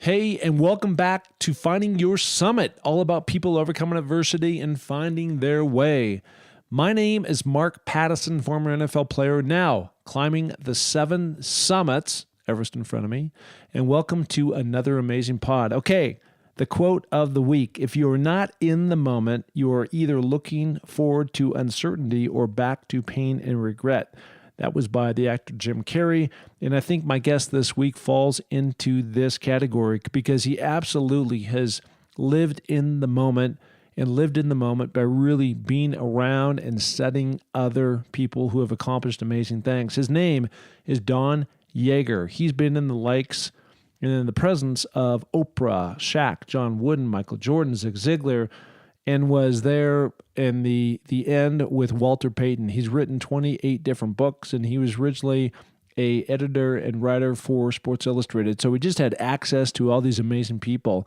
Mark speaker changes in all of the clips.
Speaker 1: Hey, and welcome back to Finding Your Summit, all about people overcoming adversity and finding their way. My name is Mark Pattison, former NFL player, now climbing the 7 summits, Everest in front of me, and welcome to another amazing pod. Okay, the quote of the week: if you are not in the moment, you are either looking forward to uncertainty or back to pain and regret. That was by the actor Jim Carrey, and I think my guest this week falls into this category because he absolutely has lived in the moment by really being around and studying other people who have accomplished amazing things. His name is Don Yaeger. He's been in the likes and in the presence of Oprah, Shaq, John Wooden, Michael Jordan, Zig Ziglar, and was there in the end with Walter Payton. He's written 28 different books, and he was originally an editor and writer for Sports Illustrated. So we just had access to all these amazing people.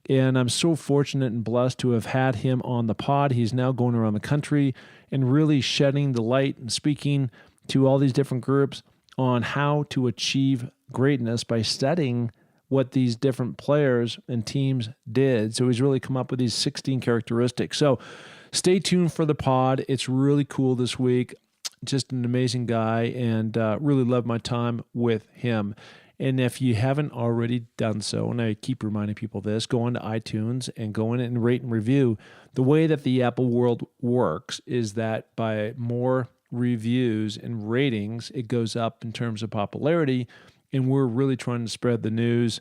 Speaker 1: And I'm so fortunate and blessed to have had him on the pod. He's now going around the country and really shedding the light and speaking to all these different groups on how to achieve greatness by studying what these different players and teams did. So he's really come up with these 16 characteristics. So stay tuned for the pod. It's really cool this week. Just an amazing guy, and really love my time with him. And if you haven't already done so, and I keep reminding people this, go on to iTunes and go in and rate and review. The way that the Apple world works is that by more reviews and ratings, it goes up in terms of popularity. And we're really trying to spread the news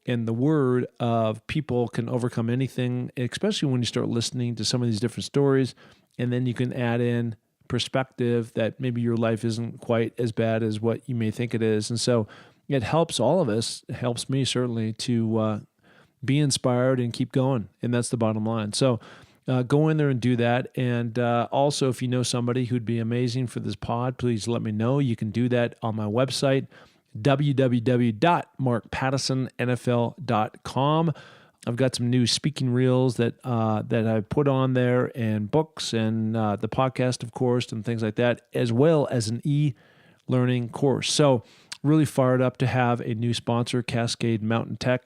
Speaker 1: and the word of people can overcome anything, especially when you start listening to some of these different stories. And then you can add in perspective that maybe your life isn't quite as bad as what you may think it is. And so it helps all of us. It helps me certainly to be inspired and keep going. And that's the bottom line. So go in there and do that. And also, if you know somebody who'd be amazing for this pod, please let me know. You can do that on my website, www.markpattisonnfl.com. I've got some new speaking reels that I put on there, and books, and the podcast, of course, and things like that, as well as an e-learning course. So really fired up to have a new sponsor, Cascade Mountain Tech,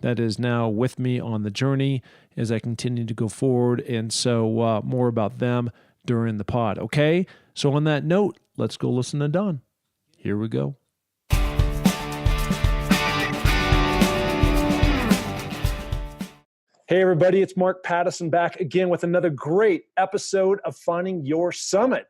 Speaker 1: that is now with me on the journey as I continue to go forward. And so more about them during the pod. Okay, so on that note, let's go listen to Don. Here we go. Hey, everybody, it's Mark Pattison back again with another great episode of Finding Your Summit,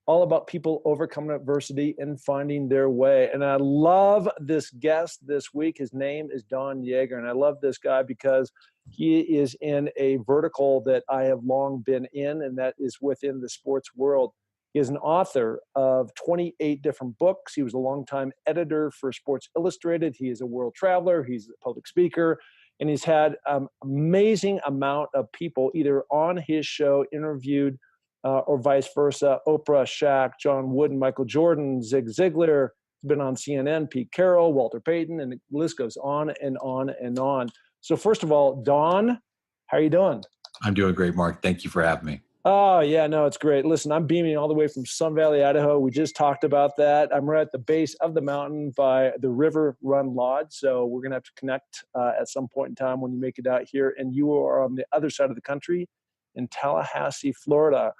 Speaker 1: all about people overcoming adversity and finding their way. And I love this guest this week. His name is Don Yaeger, and I love this guy because he is in a vertical that I have long been in, and that is within the sports world. He is an author of 28 different books. He was a longtime editor for Sports Illustrated. He is a world traveler. He's a public speaker. And he's had an amazing amount of people either on his show interviewed or vice versa. Oprah, Shaq, John Wooden, Michael Jordan, Zig Ziglar, been on CNN, Pete Carroll, Walter Payton, and the list goes on and on and on. So first of all, Don, how are you doing?
Speaker 2: I'm doing great, Mark. Thank you for having me.
Speaker 1: Oh, yeah, no, it's great. Listen, I'm beaming all the way from Sun Valley, Idaho. We just talked about that. I'm right at the base of the mountain by the River Run Lodge. So we're going to have to connect at some point in time when you make it out here. And you are on the other side of the country in Tallahassee, Florida.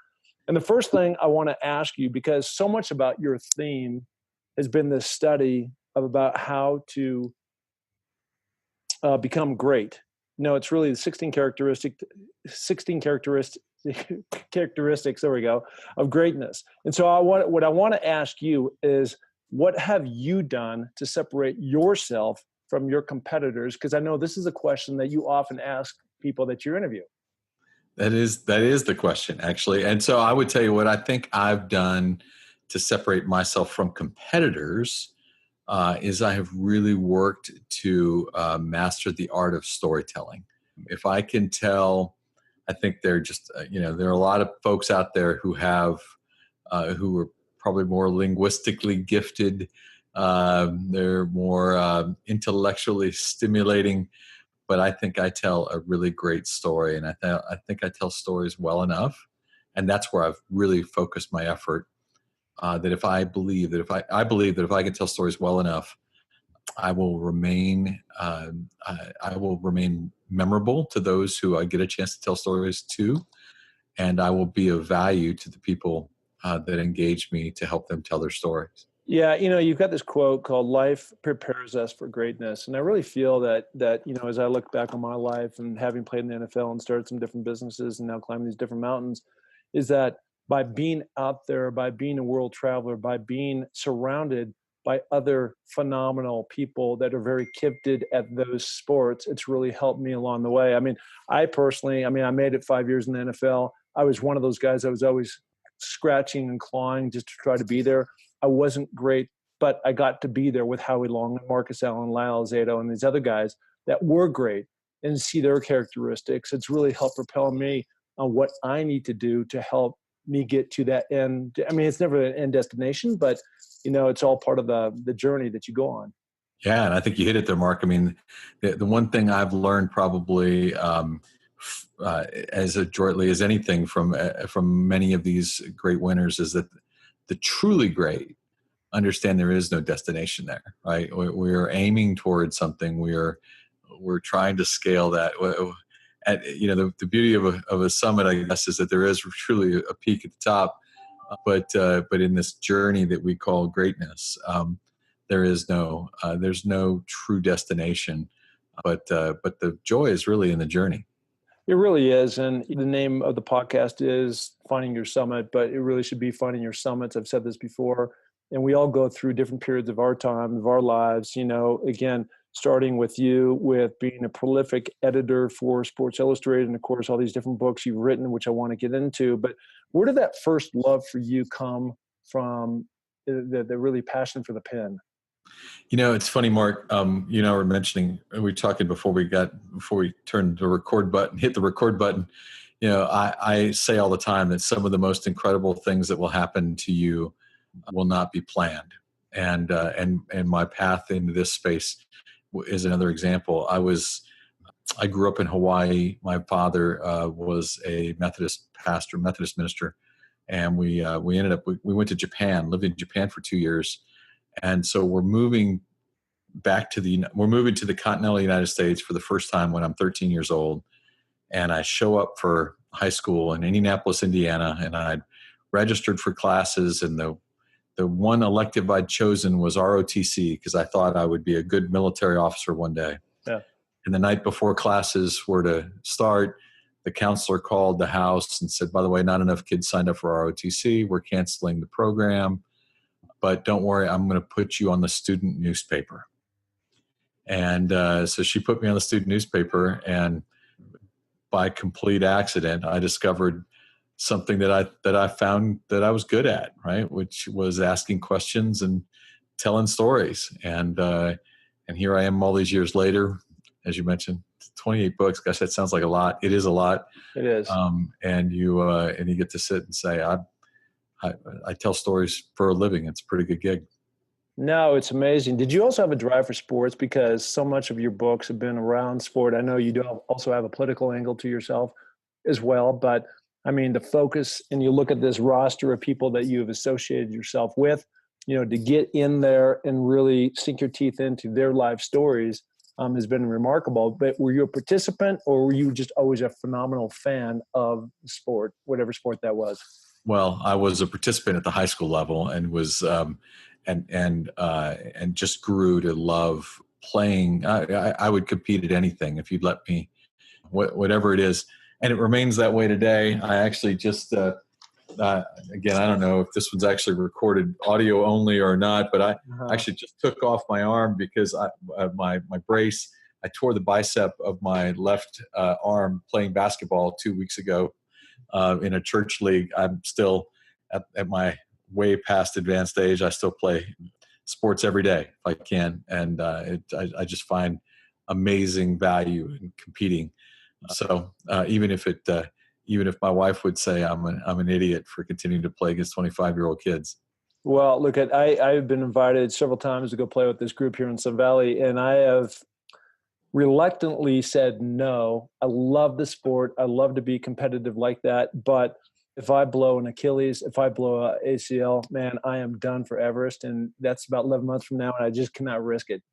Speaker 1: And the first thing I want to ask you, because so much about your theme has been this study of about how to become great. No, it's really the 16 characteristics, there we go, of greatness. And so what I want to ask you is, what have you done to separate yourself from your competitors? Because I know this is a question that you often ask people that you interview.
Speaker 2: That is the question, actually. And so I would tell you what I think I've done to separate myself from competitors is I have really worked to master the art of storytelling. If I can tell, I think there are a lot of folks out there who are probably more linguistically gifted. They're more intellectually stimulating, but I think I tell a really great story, and I think I tell stories well enough, and that's where I've really focused my effort. That if I believe that if I can tell stories well enough, I will remain I will remain memorable to those who I get a chance to tell stories to, and I will be of value to the people that engage me to help them tell their stories.
Speaker 1: Yeah, you've got this quote called "Life prepares us for greatness," and I really feel that as I look back on my life and having played in the NFL and started some different businesses and now climbing these different mountains, is that by being out there, by being a world traveler, by being surrounded by other phenomenal people that are very gifted at those sports, it's really helped me along the way. I mean, I personally, I made it 5 years in the NFL. I was one of those guys that was always scratching and clawing just to try to be there. I wasn't great, but I got to be there with Howie Long, Marcus Allen, Lyle Alzado, and these other guys that were great and see their characteristics. It's really helped propel me on what I need to do to help me get to that end. I mean, it's never an end destination, but it's all part of the journey that you go on.
Speaker 2: Yeah, and I think you hit it there, Mark. I mean, the one thing I've learned probably as adroitly as anything from many of these great winners is that the truly great understand there is no destination there, right? We're aiming towards something. We're trying to scale that. The beauty of a summit, I guess, is that there is truly a peak at the top, but in this journey that we call greatness, there's no true destination, but the joy is really in the journey.
Speaker 1: It really is. And the name of the podcast is Finding Your Summit, but it really should be Finding Your Summits. I've said this before. And we all go through different periods of our time, of our lives, again, starting with you, with being a prolific editor for Sports Illustrated, and of course, all these different books you've written, which I want to get into. But where did that first love for you come from, the really passion for the pen?
Speaker 2: It's funny, Mark. We're mentioning, we were talking before we turned the record button, hit the record button. I say all the time that some of the most incredible things that will happen to you will not be planned. And my path into this space is another example. I grew up in Hawaii. My father was a Methodist pastor, Methodist minister, and we went to Japan, lived in Japan for 2 years. And so we're moving to the continental United States for the first time when I'm 13 years old. And I show up for high school in Indianapolis, Indiana, and I'd registered for classes. And the one elective I'd chosen was ROTC because I thought I would be a good military officer one day.
Speaker 1: Yeah.
Speaker 2: And the night before classes were to start, the counselor called the house and said, by the way, not enough kids signed up for ROTC. We're canceling the program. But don't worry, I'm going to put you on the student newspaper. And so she put me on the student newspaper, and by complete accident, I discovered something that I found that I was good at, right? Which was asking questions and telling stories. And here I am all these years later, as you mentioned, 28 books. Gosh, that sounds like a lot. It is a lot.
Speaker 1: It is.
Speaker 2: And you get to sit and say, I tell stories for a living. It's a pretty good gig.
Speaker 1: No, it's amazing. Did you also have a drive for sports? Because so much of your books have been around sport. I know you do also have a political angle to yourself as well. But I mean, the focus, and you look at this roster of people that you've associated yourself with, to get in there and really sink your teeth into their life stories has been remarkable. But were you a participant, or were you just always a phenomenal fan of sport, whatever sport that was?
Speaker 2: Well, I was a participant at the high school level and was and just grew to love playing. I would compete at anything if you'd let me, whatever it is, and it remains that way today. I actually just again, I don't know if this one's actually recorded audio only or not, but I actually just took off my arm because my brace. I tore the bicep of my left arm playing basketball 2 weeks ago. In a church league. I'm still at my way past advanced age. I still play sports every day if I can, and I just find amazing value in competing. So even if my wife would say I'm an idiot for continuing to play against 25-year-old kids.
Speaker 1: Well, look, I've been invited several times to go play with this group here in Sun Valley, and I have reluctantly said no. I love the sport. I love to be competitive like that. But if I blow an Achilles, if I blow a ACL, man, I am done for Everest. And that's about 11 months from now, and I just cannot risk it.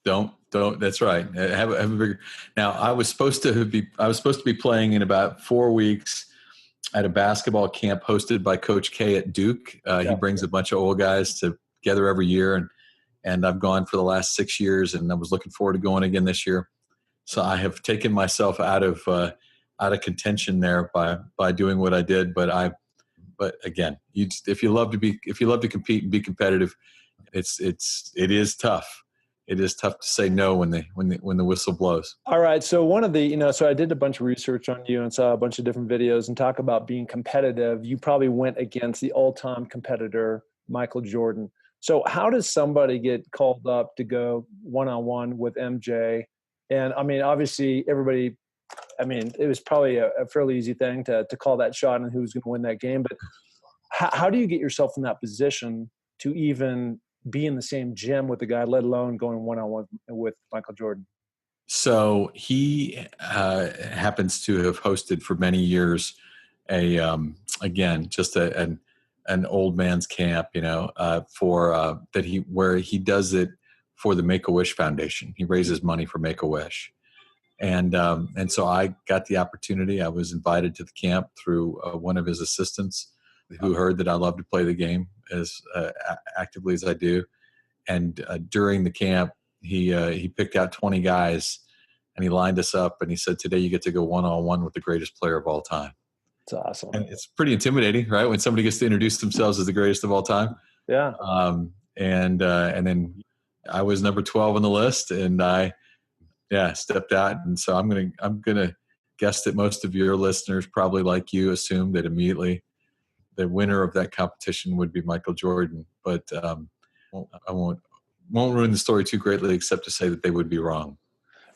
Speaker 2: Don't. That's right. Have a bigger. Now, I was supposed to be playing in about 4 weeks at a basketball camp hosted by Coach K at Duke. He
Speaker 1: Yeah.
Speaker 2: brings a bunch of old guys together every year, and I've gone for the last 6 years, and I was looking forward to going again this year. So I have taken myself out of contention there by doing what I did. But again, if you love to compete and be competitive, it is tough. It is tough to say no when the whistle blows.
Speaker 1: All right. So one of the, so I did a bunch of research on you and saw a bunch of different videos and talk about being competitive. You probably went against the all-time competitor, Michael Jordan. So how does somebody get called up to go one-on-one with MJ? And I mean, obviously everybody, it was probably a fairly easy thing to call that shot and who was going to win that game. But how do you get yourself in that position to even be in the same gym with the guy, let alone going one-on-one with Michael Jordan?
Speaker 2: So he happens to have hosted for many years again just an old man's camp, for where he does it for the Make-A-Wish Foundation. He raises money for Make-A-Wish, and so I got the opportunity. I was invited to the camp through one of his assistants, who heard that I love to play the game as actively as I do, and during the camp, he picked out 20 guys and he lined us up and he said, "Today you get to go one-on-one with the greatest player of all time."
Speaker 1: It's awesome.
Speaker 2: And it's pretty intimidating, right? When somebody gets to introduce themselves as the greatest of all time.
Speaker 1: Yeah.
Speaker 2: And then I was number 12 on the list, and I stepped out. And so I'm gonna guess that most of your listeners, probably like you, assumed that immediately the winner of that competition would be Michael Jordan. But I won't ruin the story too greatly, except to say that they would be wrong.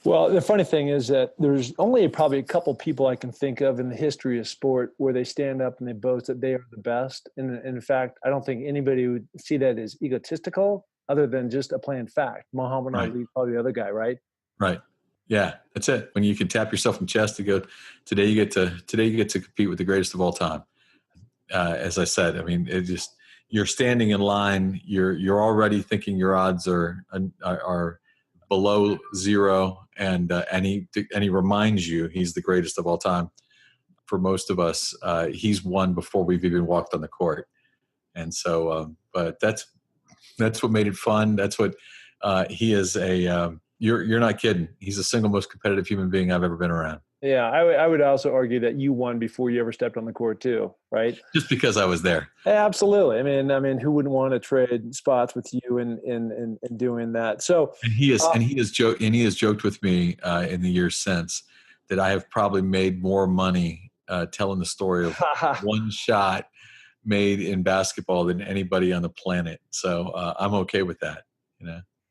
Speaker 1: Well, the funny thing is that there's only probably a couple people I can think of in the history of sport where they stand up and they boast that they are the best. And in fact, I don't think anybody would see that as egotistical other than just a plain fact. Muhammad Ali, probably the other guy, right?
Speaker 2: Right. Yeah, that's it. When you can tap yourself in the chest to go, today you get to compete with the greatest of all time. As I said, you're standing in line. You're already thinking your odds are below zero, and he reminds you he's the greatest of all time. For most of us, he's won before we've even walked on the court, and so. But that's what made it fun. That's what he is. You're not kidding. He's the single most competitive human being I've ever been around.
Speaker 1: Yeah, I would also argue that you won before you ever stepped on the court too, right?
Speaker 2: Just because I was there.
Speaker 1: Absolutely. I mean, who wouldn't want to trade spots with you in doing that? So
Speaker 2: he has joked with me in the years since that I have probably made more money telling the story of one shot made in basketball than anybody on the planet. So I'm okay with that.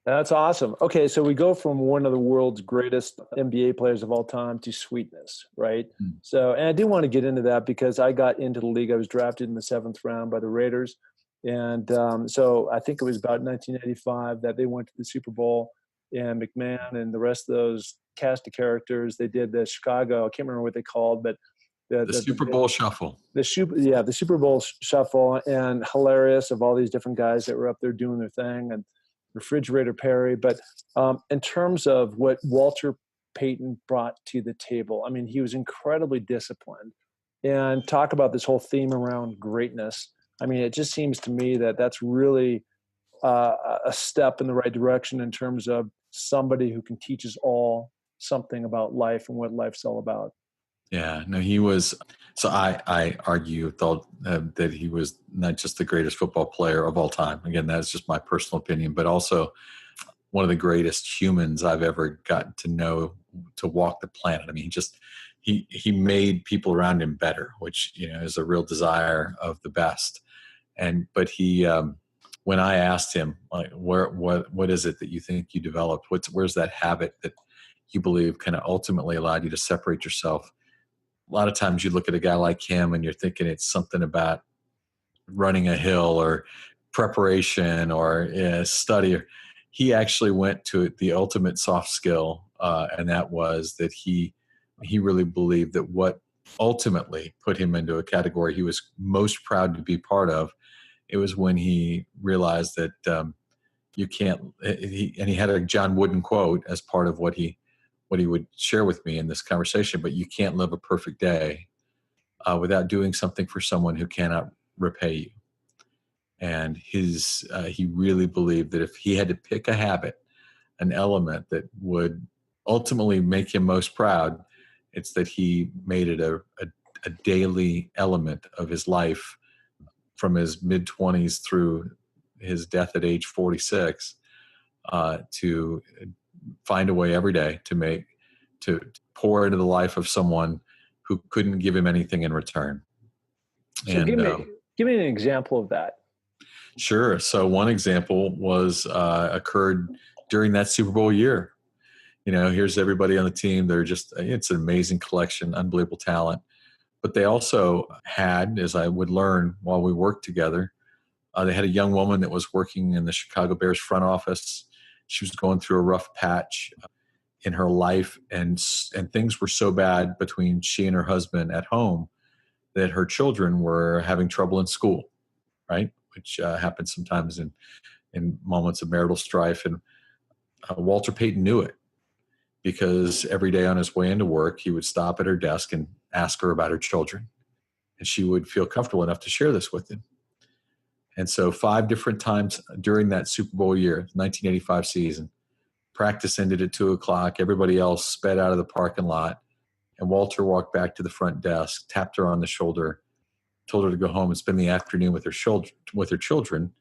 Speaker 1: That's awesome. Okay, so we go from one of the world's greatest NBA players of all time to sweetness, right? So, and I do want to get into that because I got into the league. I was drafted in the 7th round by the Raiders. And so I think it was about 1985 that they went to the Super Bowl, and McMahon and the rest of those cast of characters, they did the Chicago, I can't remember what they called, but
Speaker 2: the Super Bowl Shuffle.
Speaker 1: The Super Bowl Shuffle, and hilarious of all these different guys that were up there doing their thing, and Refrigerator Perry. But in terms of what Walter Payton brought to the table, I mean, he was incredibly disciplined. And talk about this whole theme around greatness. I mean, it just seems to me that that's really a step in the right direction in terms of somebody who can teach us all something about life and what life's all about.
Speaker 2: Yeah, no, he was. So I argue that he was not just the greatest football player of all time. Again, that's just my personal opinion, but also one of the greatest humans I've ever gotten to know, to walk the planet. I mean, he made people around him better, which is a real desire of the best. But he, when I asked him, like, what is it that you think you developed? Where's that habit that you believe kind of ultimately allowed you to separate yourself? A lot of times you look at a guy like him and you're thinking it's something about running a hill or preparation or study. He actually went to the ultimate soft skill, and that was that he really believed that what ultimately put him into a category he was most proud to be part of, it was when he realized that you can't, and he had a John Wooden quote as part of what he would share with me in this conversation, but you can't live a perfect day without doing something for someone who cannot repay you. And he really believed that if he had to pick a habit, an element that would ultimately make him most proud, it's that he made it a daily element of his life from his mid-20s through his death at age 46, to find a way every day to pour into the life of someone who couldn't give him anything in return.
Speaker 3: So
Speaker 2: And
Speaker 3: give me an example of that.
Speaker 2: Sure. So one example was occurred during that Super Bowl year. Here's everybody on the team. It's an amazing collection, unbelievable talent. But they also had, as I would learn while we worked together, they had a young woman that was working in the Chicago Bears front office. She was going through a rough patch in her life, and things were so bad between she and her husband at home that her children were having trouble in school, right? Which happens sometimes in moments of marital strife. And Walter Payton knew it, because every day on his way into work, he would stop at her desk and ask her about her children. And she would feel comfortable enough to share this with him. And so 5 different times during that Super Bowl year, 1985 season, practice ended at 2:00. Everybody else sped out of the parking lot. And Walter walked back to the front desk, tapped her on the shoulder, told her to go home and spend the afternoon with her children.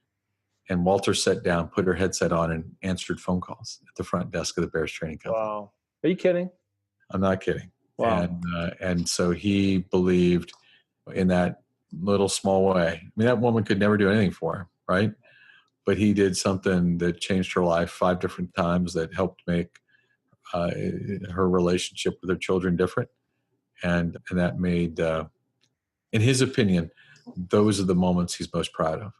Speaker 2: And Walter sat down, put her headset on, and answered phone calls at the front desk of the Bears training company.
Speaker 3: Wow. Are you kidding?
Speaker 2: I'm not kidding.
Speaker 3: Wow.
Speaker 2: And so he believed in that little small way. I mean, that woman could never do anything for him, right? But he did something that changed her life 5 different times, that helped make her relationship with her children different. And that made, in his opinion, those are the moments he's most proud of.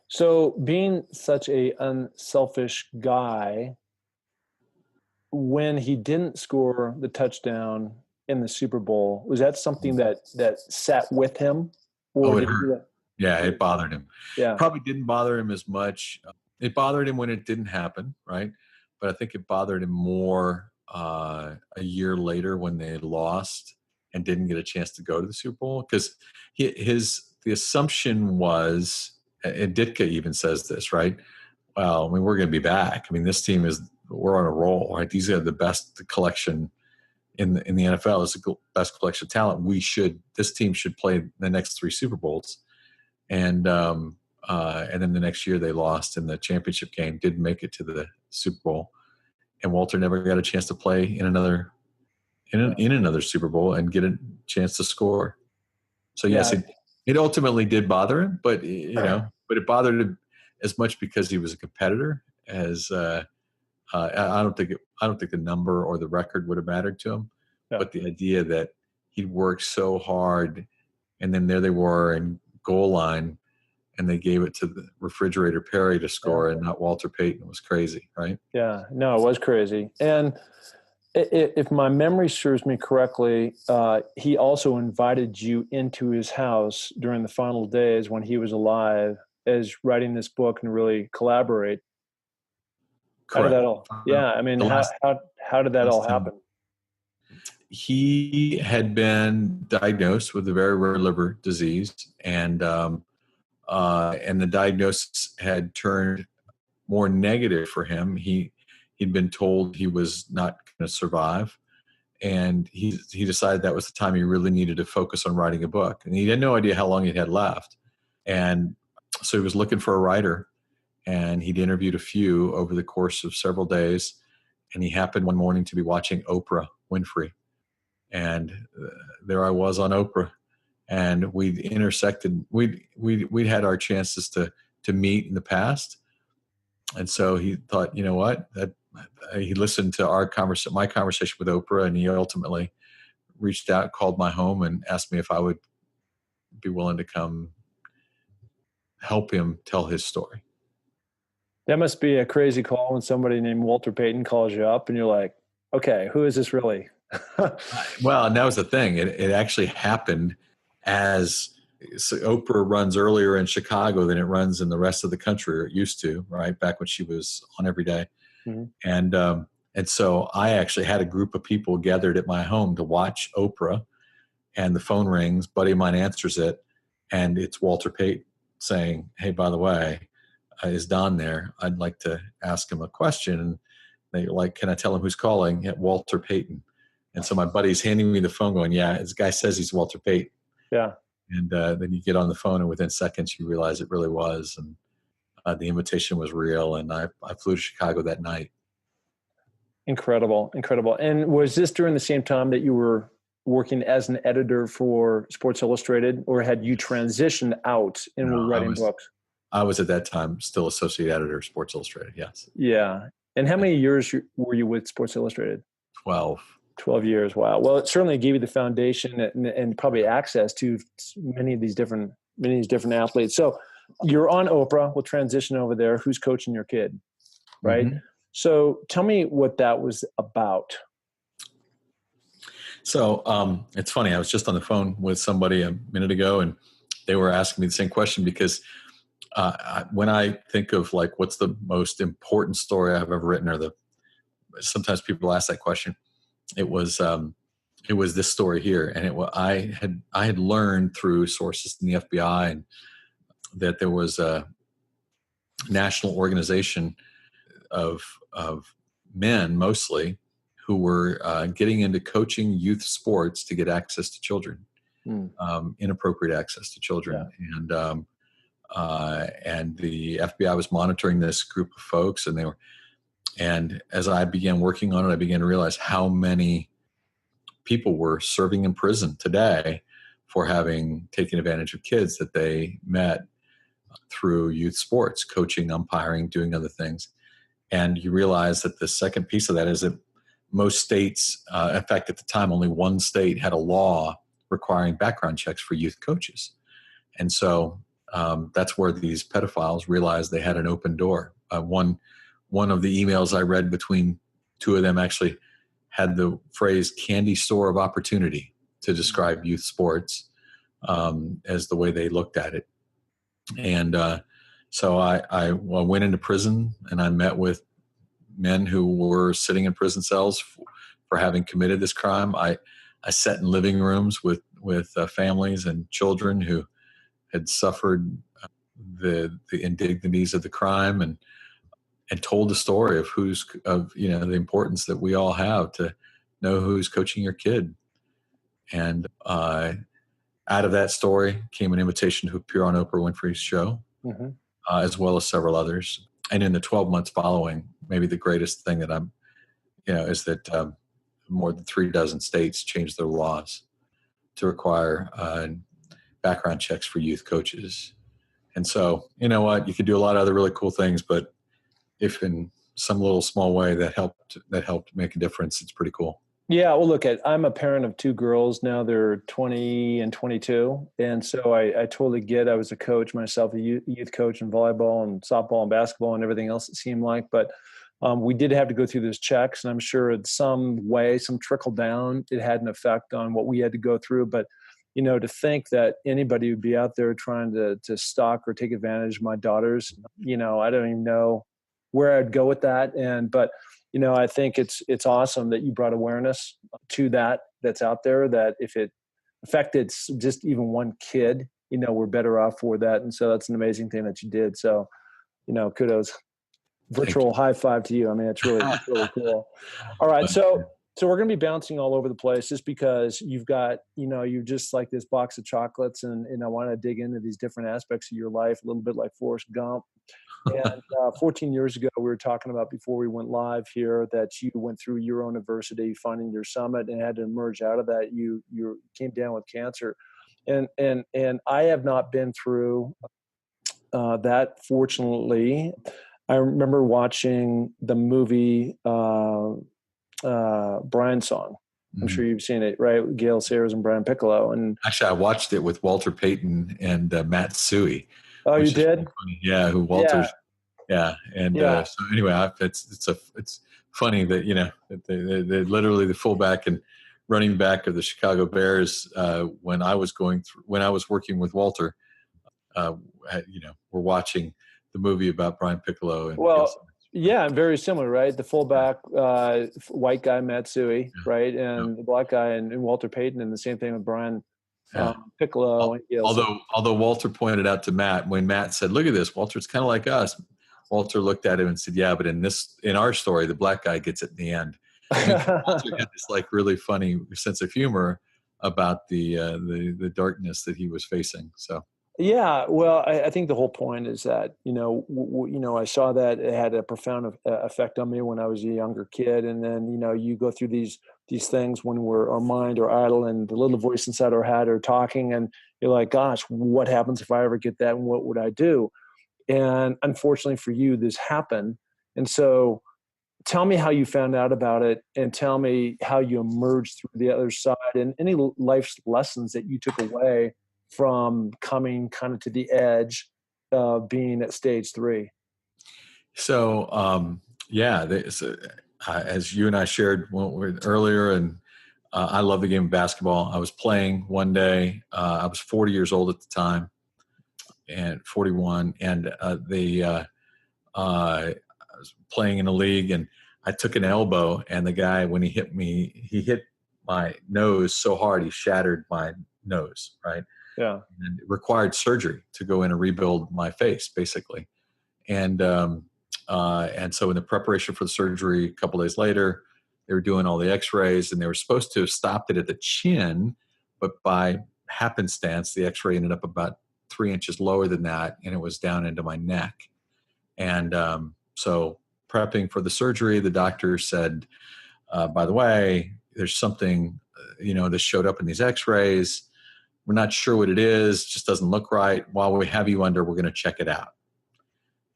Speaker 3: So being such a unselfish guy, when he didn't score the touchdown in the Super Bowl, was that something that sat with him? Or
Speaker 2: it hurt. Yeah, it bothered him.
Speaker 3: Yeah.
Speaker 2: Probably didn't bother him as much. It bothered him when it didn't happen, right? But I think it bothered him more a year later when they lost and didn't get a chance to go to the Super Bowl. Because the assumption was, and Ditka even says this, right? Well, I mean, we're going to be back. I mean, this team we're on a roll, right? These are the best collection in the NFL. It's the best collection of talent. This team should play the next 3 Super Bowls. And then the next year they lost in the championship game, didn't make it to the Super Bowl. And Walter never got a chance to play in another Super Bowl and get a chance to score. So yes, it ultimately did bother him, but but it bothered him as much because he was a competitor as I don't think the number or the record would have mattered to him, but the idea that he'd worked so hard, and then there they were in goal line, and they gave it to the refrigerator Perry to score and not Walter Payton was crazy, right?
Speaker 3: Yeah, no, it was crazy. And if my memory serves me correctly, he also invited you into his house during the final days when he was alive, as writing this book and really collaborate.
Speaker 2: Correct.
Speaker 3: How did that all? Yeah, I mean, how did that all happen?
Speaker 2: He had been diagnosed with a very rare liver disease, and the diagnosis had turned more negative for him. He'd been told he was not going to survive, and he decided that was the time he really needed to focus on writing a book. And he had no idea how long he had left, and so he was looking for a writer. And he'd interviewed a few over the course of several days, and he happened one morning to be watching Oprah Winfrey, and there I was on Oprah, and we'd intersected. We'd had our chances to meet in the past, and so he thought, you know what? That he listened to my conversation with Oprah, and he ultimately reached out, called my home, and asked me if I would be willing to come help him tell his story.
Speaker 3: That must be a crazy call when somebody named Walter Payton calls you up and you're like, okay, who is this really?
Speaker 2: Well, and that was the thing. It actually happened as so Oprah runs earlier in Chicago than it runs in the rest of the country, or it used to, right? Back when she was on every day.
Speaker 3: Mhm.
Speaker 2: And so I actually had a group of people gathered at my home to watch Oprah, and the phone rings. Buddy of mine answers it, and it's Walter Payton saying, "Hey, by the way, is Don there? I'd like to ask him a question." And they like, "Can I tell him who's calling?" Yeah, Walter Payton. And so my buddy's handing me the phone going, "Yeah, this guy says he's Walter Payton."
Speaker 3: Yeah.
Speaker 2: And then you get on the phone, and within seconds you realize it really was. And the invitation was real. And I flew to Chicago that night.
Speaker 3: Incredible. And was this during the same time that you were working as an editor for Sports Illustrated, or had you transitioned out and were writing books?
Speaker 2: I was at that time still associate editor of Sports Illustrated. Yes.
Speaker 3: Yeah. And how many years were you with Sports Illustrated?
Speaker 2: 12.
Speaker 3: 12 years. Wow. Well, it certainly gave you the foundation and probably access to many of these different athletes. So you're on Oprah. We'll transition over there. Who's coaching your kid? Right. Mm-hmm. So tell me what that was about.
Speaker 2: So it's funny. I was just on the phone with somebody a minute ago, and they were asking me the same question because when I think of like what's the most important story I've ever written, or sometimes people ask that question. It was this story here, and I had learned through sources in the FBI and that there was a national organization of men mostly who were getting into coaching youth sports to get access to children, inappropriate access to children. Yeah. And the FBI was monitoring this group of folks, and as I began working on it, I began to realize how many people were serving in prison today for having taken advantage of kids that they met through youth sports, coaching, umpiring, doing other things. And you realize that the second piece of that is that most states, in fact, at the time, only one state had a law requiring background checks for youth coaches. And so that's where these pedophiles realized they had an open door. One of the emails I read between two of them actually had the phrase "candy store of opportunity" to describe youth sports as the way they looked at it. And so I went into prison, and I met with men who were sitting in prison cells for having committed this crime. I sat in living rooms with families and children who had suffered the indignities of the crime, and told the story of the importance that we all have to know who's coaching your kid. And out of that story came an invitation to appear on Oprah Winfrey's show, as well as several others. And in the 12 months following, maybe the greatest thing that is that more than 36 states changed their laws to require background checks for youth coaches. And so, you know what, you could do a lot of other really cool things, but if in some little small way that helped make a difference, it's pretty cool.
Speaker 3: Yeah, well, look, I'm a parent of two girls now. They're 20 and 22. And so I totally get, I was a coach myself, a youth coach in volleyball and softball and basketball and everything else, it seemed like. But we did have to go through those checks. And I'm sure in some way, some trickle down, it had an effect on what we had to go through. But, to think that anybody would be out there trying to stalk or take advantage of my daughters, I don't even know where I'd go with that. But I think it's awesome that you brought awareness to that's out there, that if it affected just even one kid, we're better off for that. And so that's an amazing thing that you did. So, kudos, virtual high five to you. I mean, it's really cool. All right. So we're going to be bouncing all over the place just because you've got, you're just like this box of chocolates, and I want to dig into these different aspects of your life, a little bit like Forrest Gump. And 14 years ago, we were talking about before we went live here that you went through your own adversity, finding your summit, and had to emerge out of that. You came down with cancer, and I have not been through that. Fortunately, I remember watching the movie Brian Song. I'm sure you've seen it, right? Gail Sayers and Brian Piccolo. And
Speaker 2: actually, I watched it with Walter Payton and Matt Suey.
Speaker 3: Oh, you did?
Speaker 2: Yeah, who Walter's. Yeah. And so anyway, it's funny that that they literally the fullback and running back of the Chicago Bears, when I was working with Walter, we're watching the movie about Brian Piccolo and
Speaker 3: Well, yeah, very similar, right? The fullback, white guy Matsui, right, and the black guy and Walter Payton, and the same thing with Brian Piccolo. And
Speaker 2: Although Walter pointed out to Matt, when Matt said, "Look at this, Walter, it's kind of like us." Walter looked at him and said, "Yeah, but in our story, the black guy gets it in the end." Walter had this like really funny sense of humor about the darkness that he was facing. So.
Speaker 3: Yeah, well, I think the whole point is that I saw that it had a profound effect on me when I was a younger kid, and then you go through these things when our mind are idle, and the little voice inside our head are talking, and you're like, "Gosh, what happens if I ever get that? And what would I do?" And unfortunately for you, this happened, and so tell me how you found out about it, and tell me how you emerged through the other side, and any life's lessons that you took away from coming kind of to the edge of being at stage 3.
Speaker 2: So, as you and I shared earlier, and I love the game of basketball. I was playing one day. I was 40 years old at the time, and 41, and I was playing in a league, and I took an elbow, and the guy, when he hit me, he hit my nose so hard he shattered my nose, right?
Speaker 3: Yeah.
Speaker 2: And it required surgery to go in and rebuild my face, basically. And so in the preparation for the surgery, a couple days later, they were doing all the x-rays, and they were supposed to have stopped it at the chin, but by happenstance, the x-ray ended up about 3 inches lower than that, and it was down into my neck. And so prepping for the surgery, the doctor said, by the way, there's something, that showed up in these x-rays. We're not sure what it is. It just doesn't look right. While we have you under, we're going to check it out.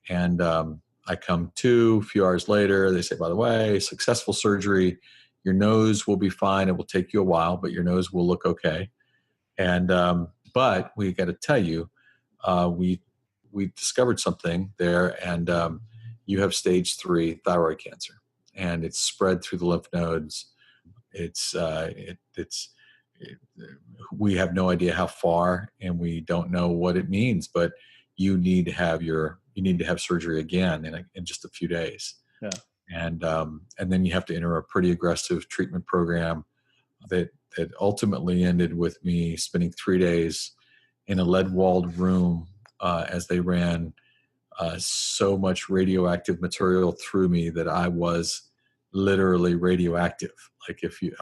Speaker 2: And I come to a few hours later. They say, by the way, successful surgery. Your nose will be fine. It will take you a while, but your nose will look okay. And but we got to tell you, we discovered something there, and you have stage 3 thyroid cancer, and it's spread through the lymph nodes. We have no idea how far, and we don't know what it means, but you need to have surgery again in just a few days.
Speaker 3: Yeah.
Speaker 2: And then you have to enter a pretty aggressive treatment program that ultimately ended with me spending 3 days in a lead-walled room as they ran so much radioactive material through me that I was literally radioactive.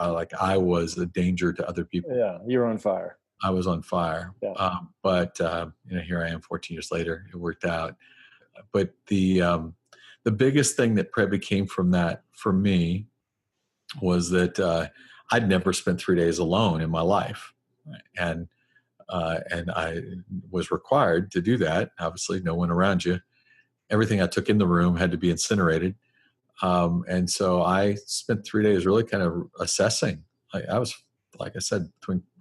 Speaker 2: Like I was a danger to other people.
Speaker 3: Yeah, you're on fire.
Speaker 2: I was on fire.
Speaker 3: Yeah.
Speaker 2: But here I am 14 years later. It worked out. But the biggest thing that probably came from that for me was that I'd never spent 3 days alone in my life. And I was required to do that. Obviously, no one around you. Everything I took in the room had to be incinerated. And so I spent 3 days really kind of assessing. I was, like I said,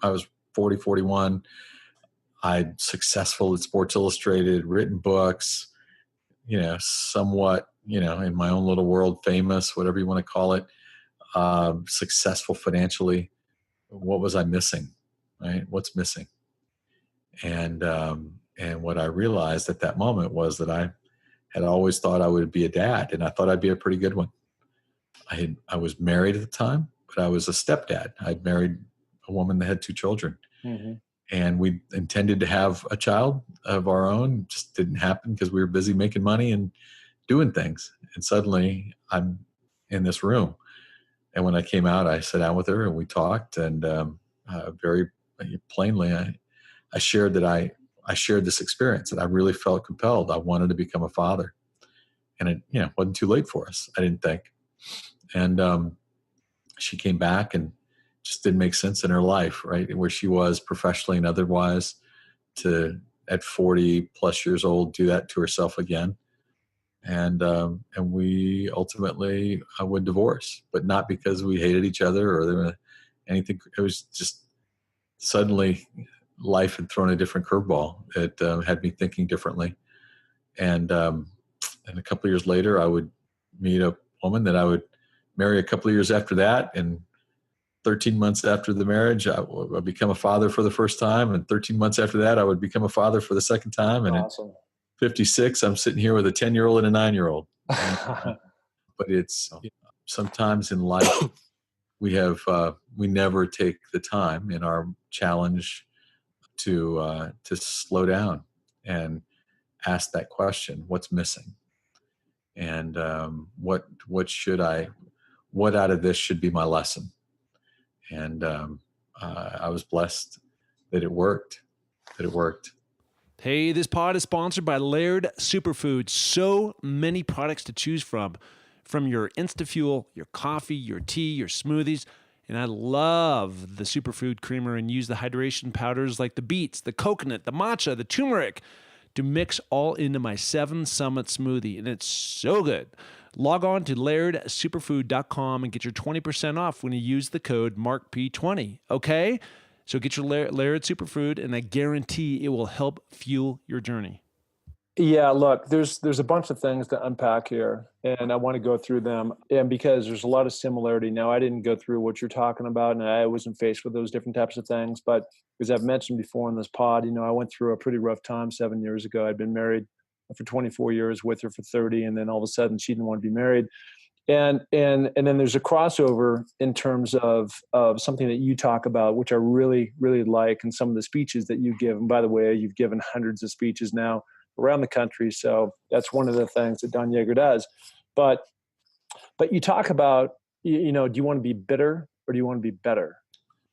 Speaker 2: I was 40, 41. I'd successful at Sports Illustrated, written books, somewhat, in my own little world, famous, whatever you want to call it, successful financially. What was I missing? Right? What's missing? And what I realized at that moment was that I had always thought I would be a dad, and I thought I'd be a pretty good one. I was married at the time, but I was a stepdad. I'd married a woman that had 2 children.
Speaker 3: Mm-hmm.
Speaker 2: And we intended to have a child of our own. It just didn't happen because we were busy making money and doing things. And suddenly I'm in this room. And when I came out, I sat down with her and we talked. And very plainly, I shared that I shared this experience, and I really felt compelled. I wanted to become a father. And it wasn't too late for us, I didn't think. And she came back, and just didn't make sense in her life, right? Where she was professionally and otherwise, to at 40 plus years old, do that to herself again. And we ultimately would divorce, but not because we hated each other or there was anything. It was just suddenly life had thrown a different curveball. It had me thinking differently. And a couple of years later, I would meet a woman that I would marry a couple of years after that. And 13 months after the marriage, I would become a father for the first time. And 13 months after that, I would become a father for the second time. And
Speaker 3: Awesome.
Speaker 2: at 56, I'm sitting here with a 10-year-old and a 9-year-old. But it's sometimes in life, we never take the time in our challenge to slow down and ask that question: what's missing? And what out of this should be my lesson? And I was blessed that it worked.
Speaker 1: Hey, this pod is sponsored by Laird Superfoods. So many products to choose from your InstaFuel, your coffee, your tea, your smoothies. And I love the superfood creamer and use the hydration powders like the beets, the coconut, the matcha, the turmeric to mix all into my 7 Summit smoothie. And it's so good. Log on to lairdsuperfood.com and get your 20% off when you use the code MarkP20. Okay? So get your Laird Superfood, and I guarantee it will help fuel your journey.
Speaker 3: Yeah, look, there's a bunch of things to unpack here, and I want to go through them. And because there's a lot of similarity. Now, I didn't go through what you're talking about, and I wasn't faced with those different types of things. But as I've mentioned before in this pod, I went through a pretty rough time 7 years ago. I'd been married for 24 years, with her for 30, and then all of a sudden she didn't want to be married. And then there's a crossover in terms of something that you talk about, which I really, really like, and some of the speeches that you give. And by the way, you've given hundreds of speeches now around the country. So that's one of the things that Don Yaeger does. But you talk about, do you want to be bitter or do you want to be better?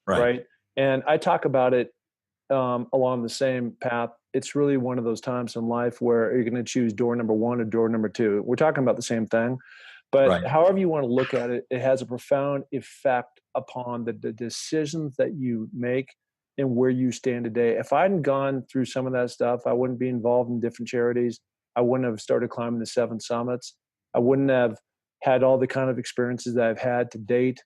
Speaker 3: Right? And I talk about it along the same path. It's really one of those times in life where you're going to choose door number 1 or door number 2. We're talking about the same thing. But however you want to look at it, it has a profound effect upon the decisions that you make and where you stand today. If I hadn't gone through some of that stuff, I wouldn't be involved in different charities. I wouldn't have started climbing the 7 summits. I wouldn't have had all the kind of experiences that I've had to date.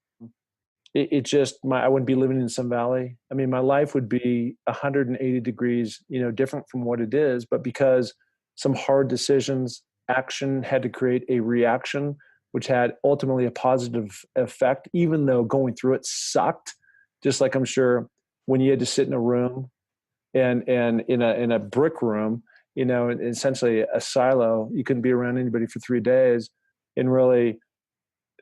Speaker 3: I wouldn't be living in some valley. I mean, my life would be 180 degrees, different from what it is. But because some hard decisions, action had to create a reaction, which had ultimately a positive effect, even though going through it sucked. Just like I'm sure when you had to sit in a room and in a brick room, essentially a silo, you couldn't be around anybody for 3 days and really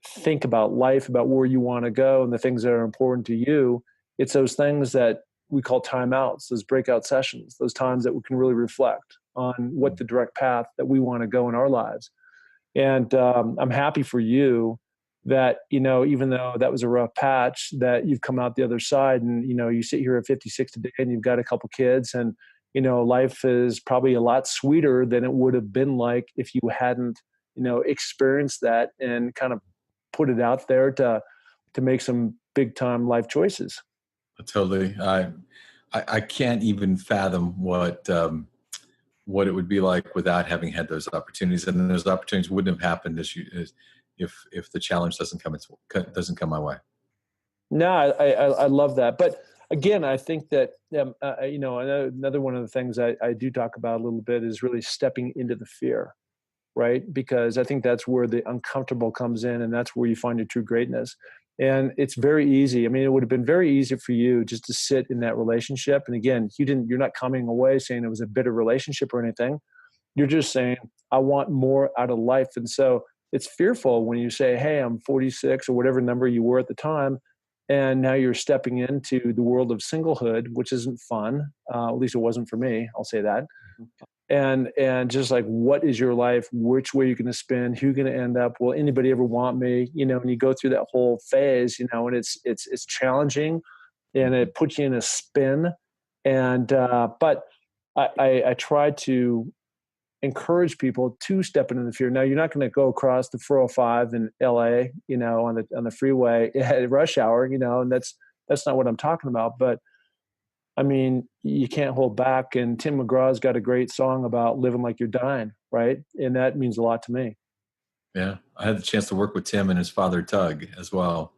Speaker 3: think about life, about where you want to go and the things that are important to you. It's those things that we call timeouts, those breakout sessions, those times that we can really reflect on what the direct path that we want to go in our lives. And I'm happy for you that, even though that was a rough patch, that you've come out the other side and, you sit here at 56 today and you've got a couple kids and, life is probably a lot sweeter than it would have been like if you hadn't, experienced that and kind of put it out there to make some big time life choices.
Speaker 2: Totally. I can't even fathom what it would be like without having had those opportunities, and then those opportunities wouldn't have happened if the challenge doesn't come my way.
Speaker 3: No, I love that. But again, I think that another one of the things I do talk about a little bit is really stepping into the fear, right? Because I think that's where the uncomfortable comes in, and that's where you find your true greatness. And it's very easy. I mean, it would have been very easy for you just to sit in that relationship. And again, you're not coming away saying it was a bitter relationship or anything. You're just saying, I want more out of life. And so it's fearful when you say, hey, I'm 46 or whatever number you were at the time. And now you're stepping into the world of singlehood, which isn't fun. At least it wasn't for me. I'll say that. And just like, what is your life? Which way you're going to spin? Who you're going to end up? Will anybody ever want me? And you go through that whole phase, and it's challenging, and it puts you in a spin. And but I try to encourage people to step into the fear. Now, you're not going to go across the 405 in LA, on the freeway at rush hour, and that's not what I'm talking about. But I mean, you can't hold back. And Tim McGraw's got a great song about living like you're dying, right? And that means a lot to me.
Speaker 2: Yeah, I had the chance to work with Tim and his father, Tug, as well.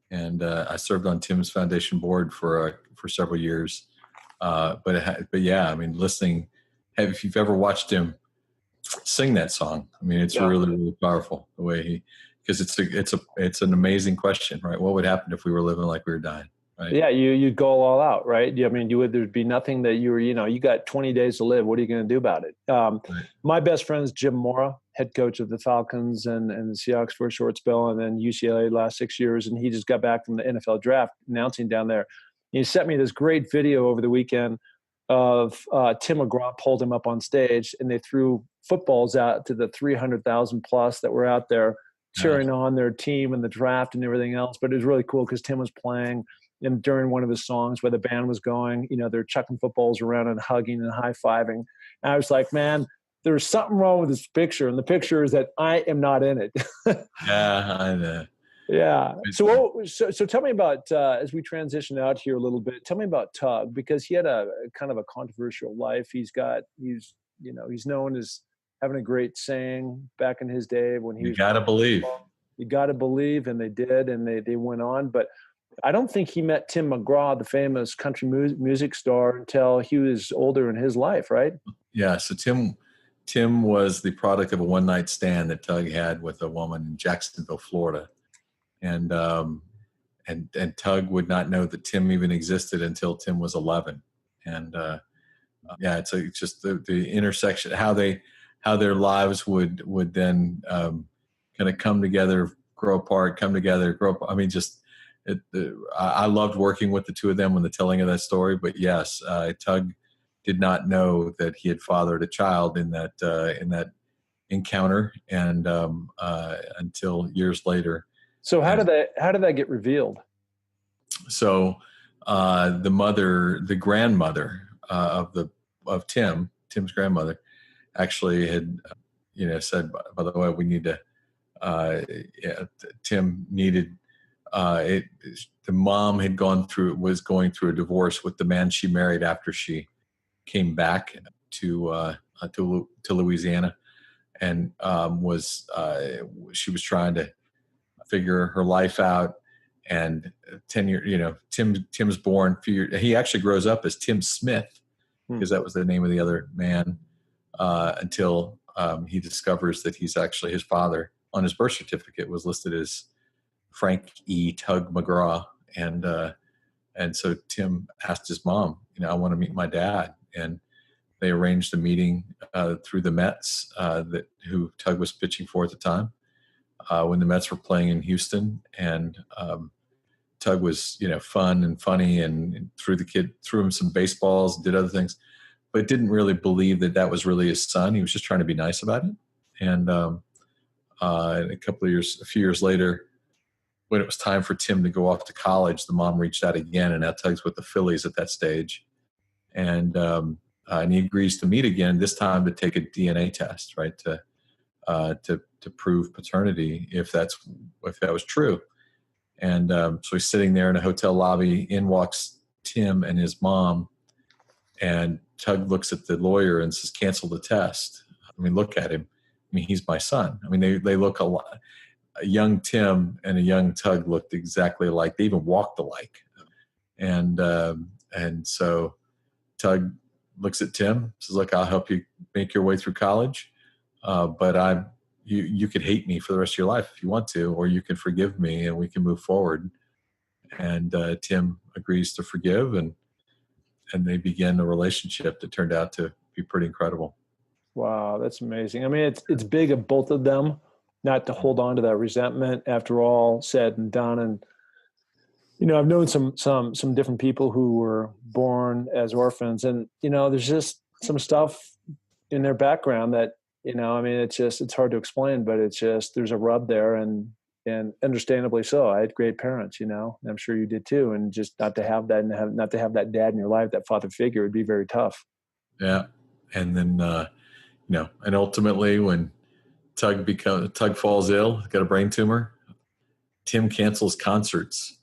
Speaker 2: And I served on Tim's foundation board for several years. But yeah, I mean, listening, if you've ever watched him sing that song. I mean, it's
Speaker 3: Yeah.
Speaker 2: really, really powerful the way because it's an amazing question, right? What would happen if we were living like we were dying, right?
Speaker 3: Yeah, you'd go all out, right? I mean, there'd be nothing that you got 20 days to live. What are you going to do about it?
Speaker 2: Right.
Speaker 3: My best friend is Jim Mora, head coach of the Falcons and the Seahawks for a short spell, and then UCLA last 6 years. And he just got back from the NFL draft announcing down there. He sent me this great video over the weekend of Tim McGraw pulled him up on stage, and they threw footballs out to the 300,000 plus that were out there cheering on their team and the draft and everything else. But it was really cool because Tim was playing. And during one of his songs where the band was going, they're chucking footballs around and hugging and high-fiving. And I was like, man, there's something wrong with this picture. And the picture is that I am not in it.
Speaker 2: Yeah, I know.
Speaker 3: Yeah. So tell me about, as we transition out here a little bit, tell me about Tug, because he had a kind of a controversial life. He's known as having a great saying back in his day when he was.
Speaker 2: You got to believe.
Speaker 3: You got to believe, and they did, and they went on. But I don't think he met Tim McGraw, the famous country music star, until he was older in his life, right?
Speaker 2: Yeah. So Tim was the product of a one-night stand that Tug had with a woman in Jacksonville, Florida, and Tug would not know that Tim even existed until Tim was 11. And it's just the intersection, how their lives would then kind of come together, grow apart, come together, grow up. I mean, I loved working with the two of them when the telling of that story. But yes, Tug did not know that he had fathered a child in that encounter, and until years later.
Speaker 3: So how did that get revealed?
Speaker 2: So the grandmother of Tim's grandmother, actually had said, by the way, we need to. Tim needed. The mom was going through a divorce with the man she married after she came back to Louisiana, and she was trying to figure her life out. And 10 years, Tim's born. He actually grows up as Tim Smith because that was the name of the other man until he discovers that he's actually his father. On his birth certificate was listed as Frank E. Tug McGraw, and so Tim asked his mom, I want to meet my dad, and they arranged a meeting through the Mets, who Tug was pitching for at the time, when the Mets were playing in Houston, and Tug was fun and funny, and threw him some baseballs, did other things, but didn't really believe that was really his son. He was just trying to be nice about it, and a few years later, when it was time for Tim to go off to college, the mom reached out again, and now Tug's with the Phillies at that stage. And he agrees to meet again, this time to take a DNA test, right, to prove paternity if that was true. And so he's sitting there in a hotel lobby. In walks Tim and his mom, and Tug looks at the lawyer and says, "Cancel the test." I mean, look at him. I mean, he's my son. I mean, they look a lot. A young Tim and a young Tug looked exactly alike. They even walked alike. And so Tug looks at Tim, says, "Look, I'll help you make your way through college, but you could hate me for the rest of your life if you want to, or you can forgive me and we can move forward." And Tim agrees to forgive, and they begin a relationship that turned out to be pretty incredible.
Speaker 3: Wow, that's amazing. I mean, it's big of both of them not to hold on to that resentment after all said and done. And I've known some different people who were born as orphans, and there's just some stuff in their background that I mean, it's hard to explain, but it's just there's a rub there, and understandably so. I had great parents, and I'm sure you did too, and just not to have that and not to have that dad in your life, that father figure, would be very tough.
Speaker 2: Yeah, and then and ultimately when Tug falls ill, got a brain tumor, Tim cancels concerts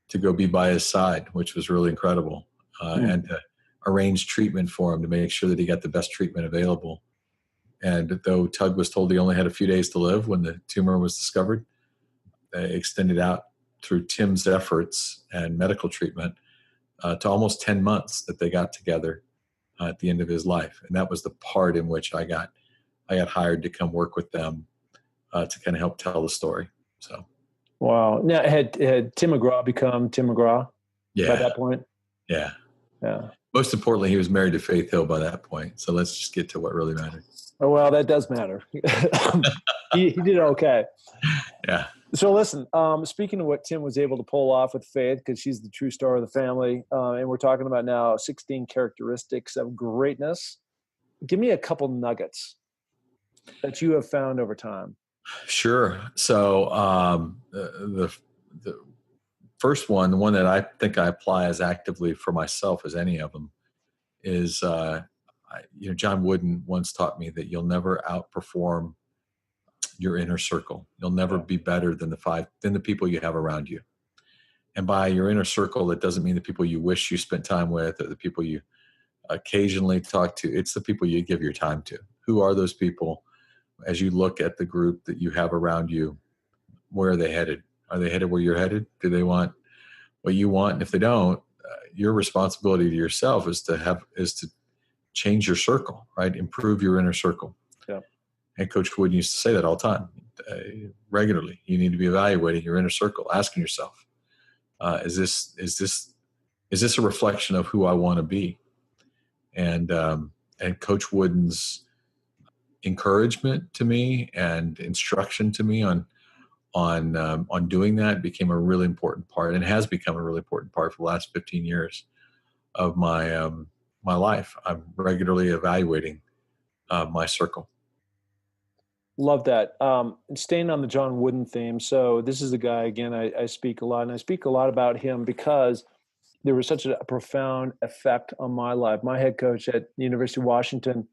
Speaker 2: to go be by his side, which was really incredible, and to arrange treatment for him to make sure that he got the best treatment available. And though Tug was told he only had a few days to live when the tumor was discovered, they extended out through Tim's efforts and medical treatment to almost 10 months that they got together at the end of his life. And that was the part in which I got I got hired to come work with them to kind of help tell the story. So,
Speaker 3: wow. Now, had Tim McGraw become Tim McGraw by that point?
Speaker 2: Yeah.
Speaker 3: Yeah.
Speaker 2: Most importantly, he was married to Faith Hill by that point. So let's just get to what really mattered.
Speaker 3: Oh, well, that does matter. he did okay.
Speaker 2: Yeah.
Speaker 3: So listen, speaking of what Tim was able to pull off with Faith, because she's the true star of the family, and we're talking about now 16 characteristics of greatness. Give me a couple nuggets that you have found over time.
Speaker 2: Sure. So the first one, the one that I think I apply as actively for myself as any of them, is John Wooden once taught me that you'll never outperform your inner circle. You'll never be better than the people you have around you. And by your inner circle, that doesn't mean the people you wish you spent time with or the people you occasionally talk to. It's the people you give your time to. Who are those people? As you look at the group that you have around you, where are they headed? Are they headed where you're headed? Do they want what you want? And if they don't, your responsibility to yourself is to change your circle, right? Improve your inner circle.
Speaker 3: Yeah.
Speaker 2: And Coach Wood used to say that all the time, regularly. You need to be evaluating your inner circle, asking yourself, is this a reflection of who I want to be? And Coach Wooden's encouragement to me and instruction to me on doing that became a really important part, and has become a really important part for the last 15 years of my my life. I'm regularly evaluating my circle.
Speaker 3: Love that. Staying on the John Wooden theme. So this is a guy, again, I speak a lot, and I speak a lot about him because there was such a profound effect on my life. My head coach at the University of Washington,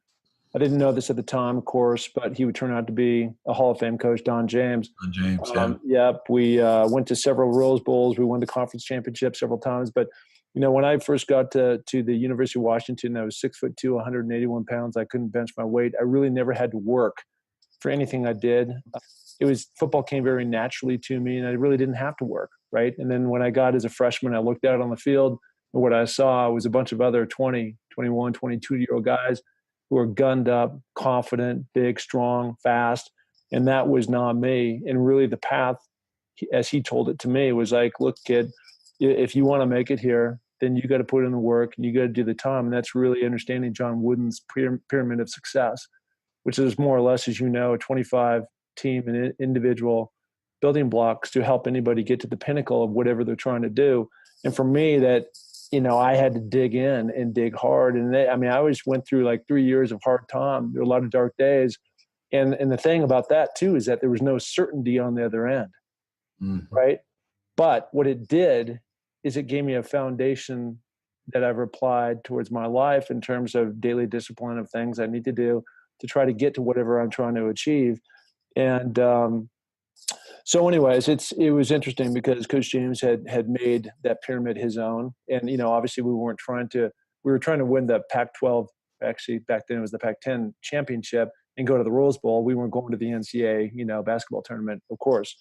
Speaker 3: I didn't know this at the time, of course, but he would turn out to be a Hall of Fame coach, Don James.
Speaker 2: Don James, yeah.
Speaker 3: Yep. We went to several Rose Bowls. We won the conference championship several times. But, when I first got to the University of Washington, I was 6'2", 181 pounds. I couldn't bench my weight. I really never had to work for anything I did. Football came very naturally to me, and I really didn't have to work, right? And then when I got as a freshman, I looked out on the field, and what I saw was a bunch of other 20, 21, 22-year-old guys who were gunned up, confident, big, strong, fast, and that was not me. And really the path, as he told it to me, was like, look, kid, if you want to make it here, then you got to put in the work and you got to do the time. And that's really understanding John Wooden's pyramid of success, which is more or less, as you know, a 25 team and individual building blocks to help anybody get to the pinnacle of whatever they're trying to do. And for me, that, I had to dig in and dig hard. And I always went through like 3 years of hard time. There were a lot of dark days. And the thing about that too, is that there was no certainty on the other end. Mm-hmm. Right. But what it did is it gave me a foundation that I've applied towards my life in terms of daily discipline of things I need to do to try to get to whatever I'm trying to achieve. And so anyways, it was interesting because Coach James had made that pyramid his own. And, obviously we were trying to win the Pac-12, actually back then it was the Pac-10 championship, and go to the Rose Bowl. We weren't going to the NCAA, basketball tournament, of course.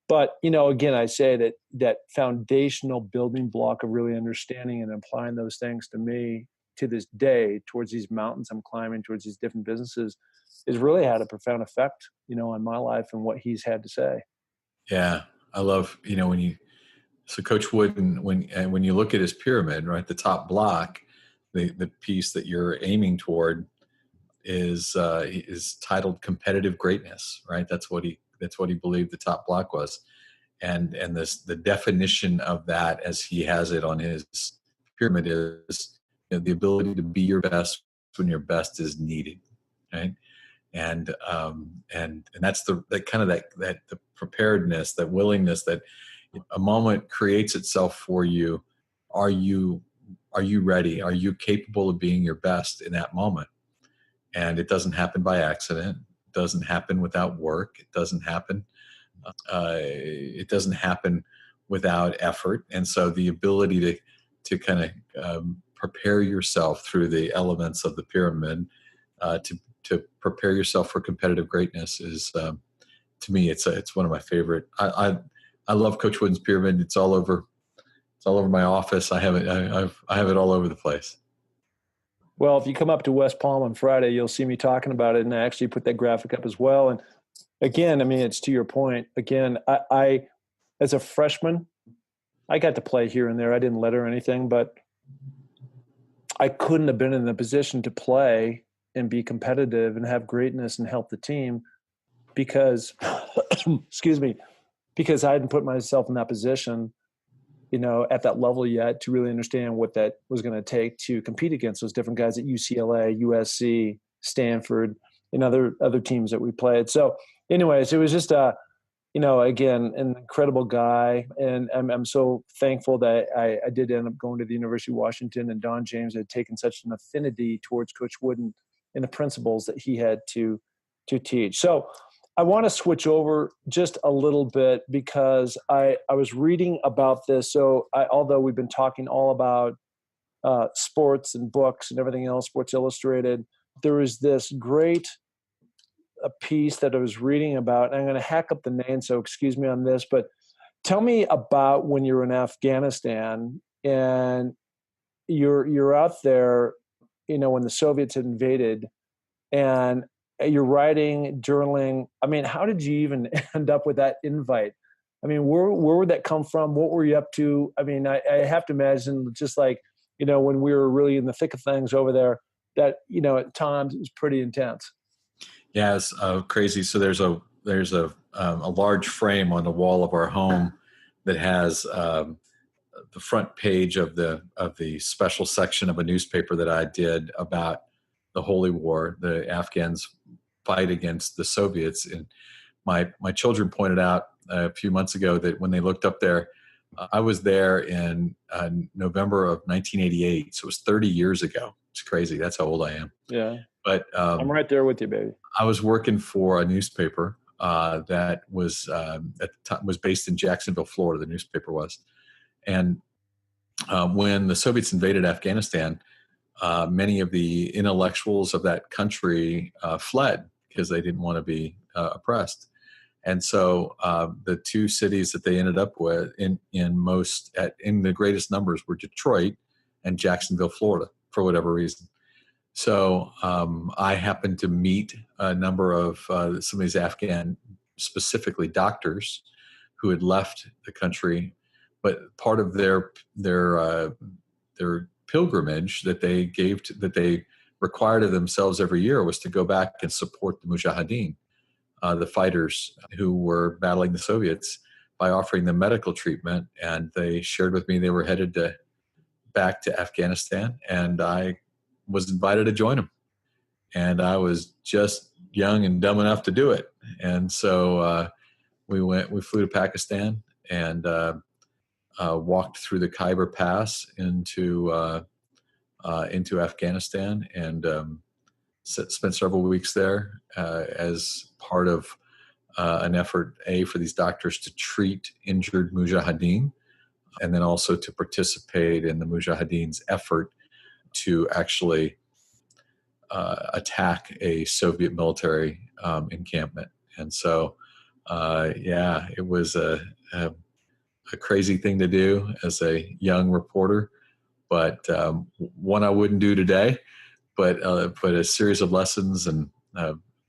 Speaker 3: But, again, I say that foundational building block of really understanding and applying those things to me to this day towards these mountains I'm climbing, towards these different businesses, has really had a profound effect, on my life and what he's had to say.
Speaker 2: Yeah. I love, so Coach Wooden, when you look at his pyramid, right, the top block, the piece that you're aiming toward is titled competitive greatness, right? That's what he believed the top block was. And the definition of that as he has it on his pyramid is the ability to be your best when your best is needed, right? And that's the preparedness, that willingness, that a moment creates itself for you. Are you ready? Are you capable of being your best in that moment? And it doesn't happen by accident. It doesn't happen without work. It doesn't happen. It doesn't happen without effort. And so the ability to kind of prepare yourself through the elements of the pyramid to prepare yourself for competitive greatness is, to me, it's one of my favorite. I love Coach Wooden's pyramid. It's all over my office. I have it all over the place.
Speaker 3: Well, if you come up to West Palm on Friday, you'll see me talking about it, and I actually put that graphic up as well. And again, I mean, it's to your point. Again, I as a freshman, I got to play here and there. I didn't letter or anything, but I couldn't have been in the position to play and be competitive and have greatness and help the team because, excuse me, because I hadn't put myself in that position, at that level yet to really understand what that was going to take to compete against those different guys at UCLA, USC, Stanford, and other teams that we played. So anyways, it was just again, an incredible guy. And I'm so thankful that I did end up going to the University of Washington, and Don James had taken such an affinity towards Coach Wooden and the principles that he had to teach. So I want to switch over just a little bit because I was reading about this. So although we've been talking all about sports and books and everything else, Sports Illustrated, there is this great a piece that I was reading about, and I'm going to hack up the name, so excuse me on this, but tell me about when you're in Afghanistan and you're out there, when the Soviets had invaded, and you're writing, journaling. I mean, how did you even end up with that invite? I mean, where would that come from? What were you up to? I mean, I have to imagine just like, when we were really in the thick of things over there, that, at times it was pretty intense.
Speaker 2: Yeah, it's crazy. So there's a large frame on the wall of our home that has the front page of the special section of a newspaper that I did about the Holy War, the Afghans' fight against the Soviets. And my children pointed out a few months ago that when they looked up there, I was there in November of 1988. So it was 30 years ago. It's crazy. That's how old I am.
Speaker 3: Yeah.
Speaker 2: But
Speaker 3: I'm right there with you, baby.
Speaker 2: I was working for a newspaper that was at the time was based in Jacksonville, Florida. The newspaper was, and when the Soviets invaded Afghanistan, many of the intellectuals of that country fled because they didn't want to be oppressed. And so the two cities that they ended up with in the greatest numbers were Detroit and Jacksonville, Florida, for whatever reason. So I happened to meet a number of some of these Afghan, specifically doctors, who had left the country, but part of their pilgrimage that they required of themselves every year was to go back and support the Mujahideen, the fighters who were battling the Soviets, by offering them medical treatment. And they shared with me they were headed back to Afghanistan, and I was invited to join them. And I was just young and dumb enough to do it. And so we flew to Pakistan and walked through the Khyber Pass into Afghanistan, and spent several weeks there as part of an effort, for these doctors to treat injured Mujahideen, and then also to participate in the Mujahideen's effort to actually attack a Soviet military encampment. And so, it was a crazy thing to do as a young reporter, but one I wouldn't do today. But a series of lessons and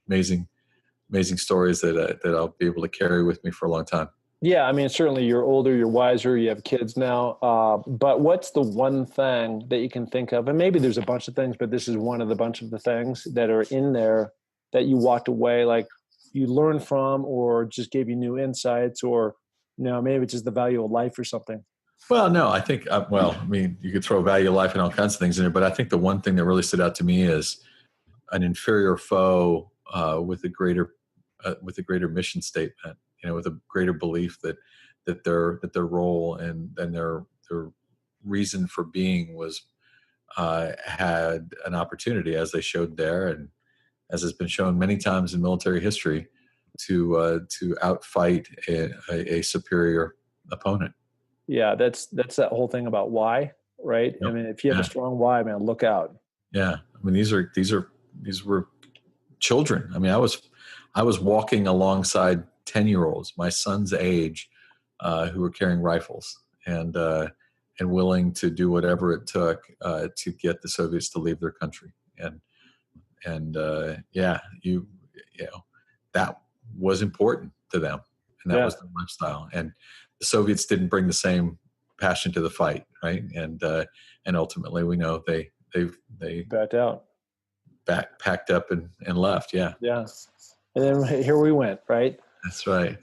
Speaker 2: amazing stories that I'll be able to carry with me for a long time.
Speaker 3: Yeah, I mean, certainly you're older, you're wiser, you have kids now. But what's the one thing that you can think of? And maybe there's a bunch of things, but this is one of the bunch of the things that are in there that you walked away, like you learned from, or just gave you new insights, or maybe it's just the value of life or something.
Speaker 2: Well, no, I think, you could throw value of life and all kinds of things in there, but I think the one thing that really stood out to me is an inferior foe with a greater mission statement, with a greater belief that their role and their reason for being was had an opportunity, as they showed there, and as has been shown many times in military history, to outfight a superior opponent.
Speaker 3: Yeah, that's that whole thing about why, right? Yep. I mean, if you have a strong why, man, look out.
Speaker 2: Yeah, I mean, these were children. I mean, I was walking alongside 10-year-olds, my son's age, who were carrying rifles, and and willing to do whatever it took to get the Soviets to leave their country. And that was important to them, and that was their lifestyle. And the Soviets didn't bring the same passion to the fight, right? And ultimately, we know they
Speaker 3: backed out,
Speaker 2: packed up and left. Yeah.
Speaker 3: And then here we went, right?
Speaker 2: That's right.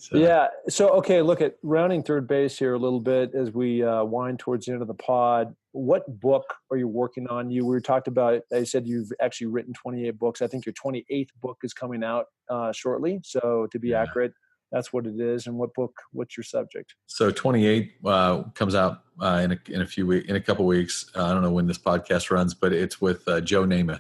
Speaker 3: So, okay, look at rounding third base here a little bit as we wind towards the end of the pod. What book are you working on? We talked about, I said you've actually written 28 books. I think your 28th book is coming out shortly. So to be accurate, that's what it is. And what's your subject?
Speaker 2: So 28 comes out in a couple weeks. I don't know when this podcast runs, but it's with Joe Namath.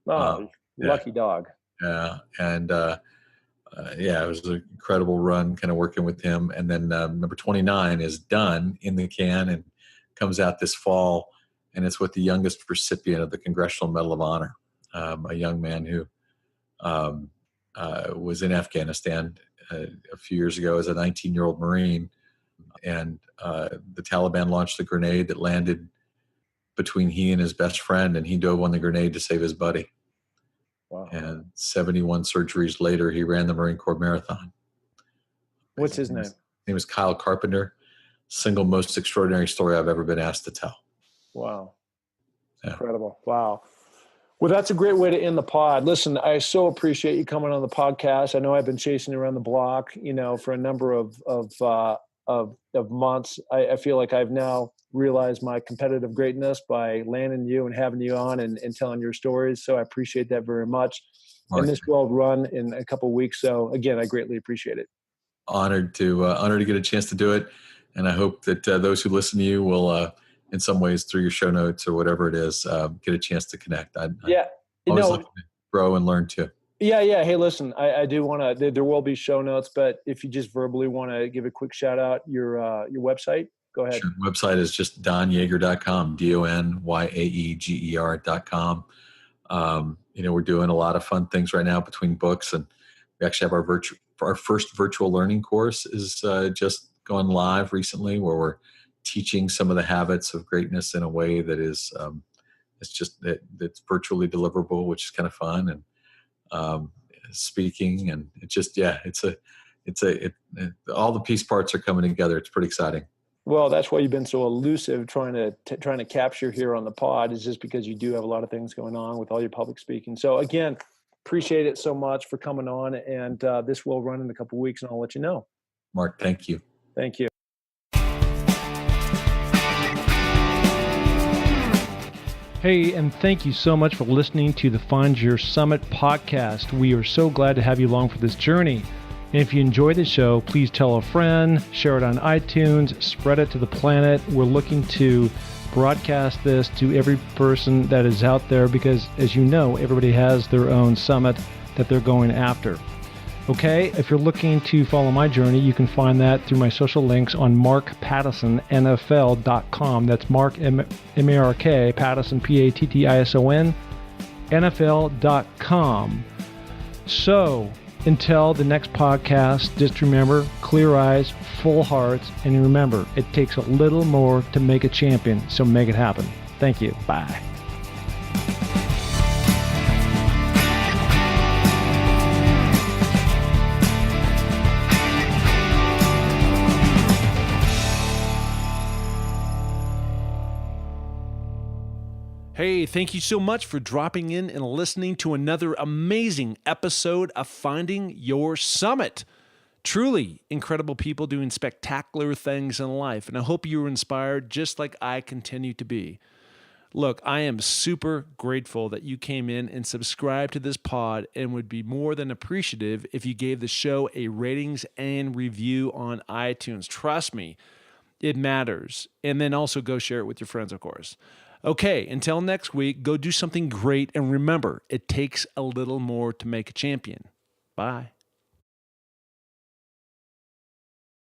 Speaker 3: Lucky dog.
Speaker 2: Yeah. And it was an incredible run kind of working with him. And then number 29 is done, in the can, and comes out this fall. And it's with the youngest recipient of the Congressional Medal of Honor, a young man who was in Afghanistan a few years ago as a 19-year-old Marine. And the Taliban launched a grenade that landed between he and his best friend, and he dove on the grenade to save his buddy.
Speaker 3: Wow.
Speaker 2: And 71 surgeries later, he ran the Marine Corps Marathon.
Speaker 3: What's his name?
Speaker 2: His name is Kyle Carpenter. Single most extraordinary story I've ever been asked to tell.
Speaker 3: Wow. Incredible. Wow. Well, that's a great way to end the pod. Listen, I so appreciate you coming on the podcast. I know I've been chasing you around the block, for a number of months. I feel like I've now realized my competitive greatness by landing you and having you on and telling your stories. So I appreciate that very much. And this will run in a couple of weeks. So again, I greatly appreciate it. Honored to get a chance to do it. And I hope that those who listen to you will, in some ways, through your show notes or whatever it is, get a chance to connect. I always like to grow and learn too. Yeah. Hey, listen, I do want to, there will be show notes, but if you just verbally want to give a quick shout out, your website, go ahead. Sure. Website is just donyaeger.com, DonYaeger.com. We're doing a lot of fun things right now between books, and we actually have our first virtual learning course is just gone live recently, where we're teaching some of the habits of greatness in a way that is it's virtually deliverable, which is kind of fun, and speaking, and all the piece parts are coming together. It's pretty exciting. Well, that's why you've been so elusive trying to capture here on the pod, is just because you do have a lot of things going on with all your public speaking. So again, appreciate it so much for coming on, and this will run in a couple of weeks, and I'll let you know. Mark, thank you. Thank you.
Speaker 1: Hey, and thank you so much for listening to the Find Your Summit podcast. We are so glad to have you along for this journey. And if you enjoy the show, please tell a friend, share it on iTunes, spread it to the planet. We're looking to broadcast this to every person that is out there because, as you know, everybody has their own summit that they're going after. Okay, if you're looking to follow my journey, you can find that through my social links on markpattisonnfl.com. That's Mark, M-A-R-K, Pattison, P-A-T-T-I-S-O-N, NFL.com. So, until the next podcast, just remember, clear eyes, full hearts, and remember, it takes a little more to make a champion, so make it happen. Thank you. Bye. Hey, thank you so much for dropping in and listening to another amazing episode of Finding Your Summit. Truly incredible people doing spectacular things in life, and I hope you were inspired just like I continue to be. Look, I am super grateful that you came in and subscribed to this pod, and would be more than appreciative if you gave the show a ratings and review on iTunes. Trust me, it matters. And then also go share it with your friends, of course. Okay, until next week, go do something great, and remember, it takes a little more to make a champion. Bye.